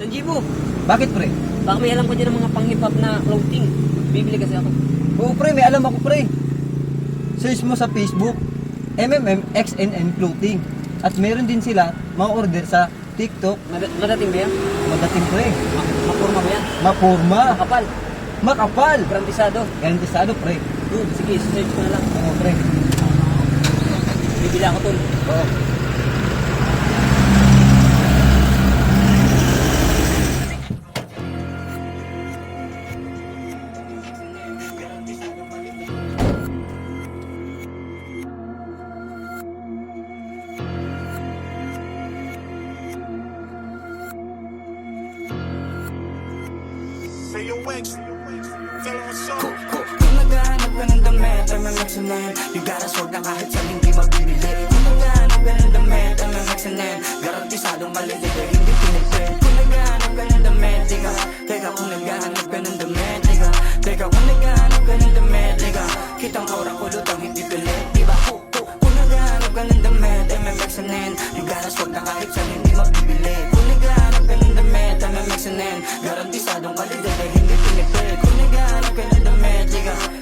Sanjibo, Bakit pre? baka may alam ko dyan ng mga pang-hip-hop na clothing. Bibili kasi ako. Oo pre, may alam ako pre. Search mo sa Facebook, XNN Clothing. At meron din sila mga order sa TikTok. Madating ba yan? Madating pre. Mapurma ba yan? Mapurma. Makapal. Makapal. Garantisado. Garantisado pre. Sige, search ko na lang. Oo pre. Bibili ako tol. Oo. Say your wings. Tell them what's up. Kung naghahanap ka ng damit, MMXNN You gotta swag na kahit sa hindi mabibili Kung naghahanap ka ng damit, MMXNN Garantisadong malilito, hindi pinipid Kung naghahanap ka ng damit, teka kung naghahanap ka ng damit, teka kung naghahanap ka ng damit, kitang ora ko lutang hindi pilit, diba? Kung naghahanap ka ng damit, MMXNN You gotta swag na kahit sa hindi mabibili Kung naghahanap ka ng damit, MMXNN Garantisadong malilito, hindi pinipid Kung naghahanap ka ng damit,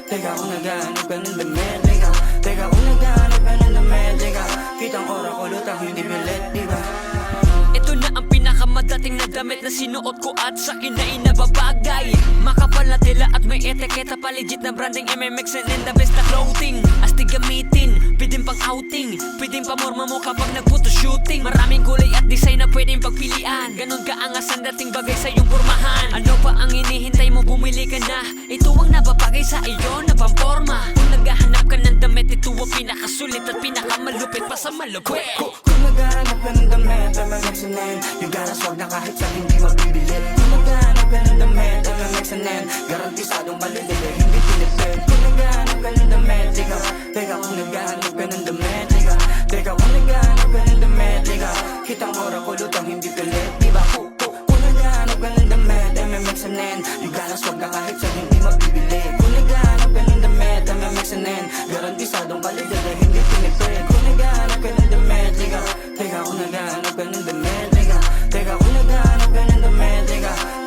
teka kung naghahanap ka ng damit, teka kung naghahanap ka ng damit, kitang ora ko lutang hindi pilit, diba? Ito na ang pinakamadating na damit na sinuot ko at sa akin na inababagay. Makapal na tela at may etiketa pa, legit na branding MMXNN, the best na clothing. Astig gamitin, pwedeng pang outing, pwedeng pamorma mo kapag nag-photoshooting. Maraming kulay at design na pwedeng pagpilian, ganon kaangas ang dating bagay sa iyong pormahan. Ano pa ang hinihintay mo, bumili ka na. Ito ang nababagay sa iyo na pamporma. Kung naghahanap ka ng damit, ito ang pinakasulit at pinakamalupit pa sa malupit. Kung naghahanap ka ng damit, MMXNN You gotta swag na kahit sa hindi mabibili Kung naghahanap ka ng damit, MMXNN Garantisadong malilili, hindi pinipid Kung naghahanap ka ng damit, teka kung naghahanap ka ng damit, teka kung naghahanap ka ng damit, kitang ora ko lutang hindi pilit, diba? Kung naghahanap ka ng damit, MMXNN You gotta swag na kahit sa hindi mabibili Kung naghahanap ka ng damit, MMXNN Garantisadong malilili, hindi pinipid Kung naghahanap ka ng damit, teka kung naghahanap ka ng damit, teka kung naghahanap ka ng damit,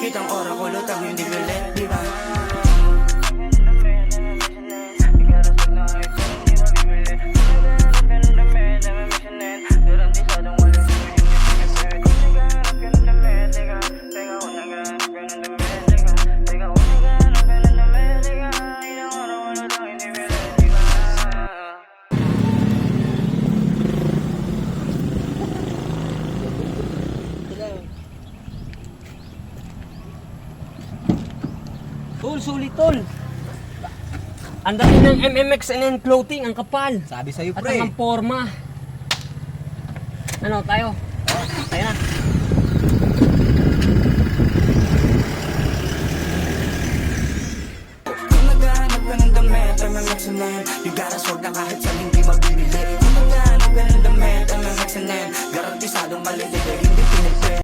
kitang ora ko lutang hindi pilit, diba? Tol, sulit tol. Ang dami ng MMXNN clothing, ang kapal. Sabi sa'yo At pre. ang forma. Ano, tayo? Tayo na. Kung naghahanap ka ng damit, MMXNN You gotta swag na kahit sa hindi mabibili Kung naghahanap ka ng damit, MMXNN Garantisadong malilito, hindi pinipid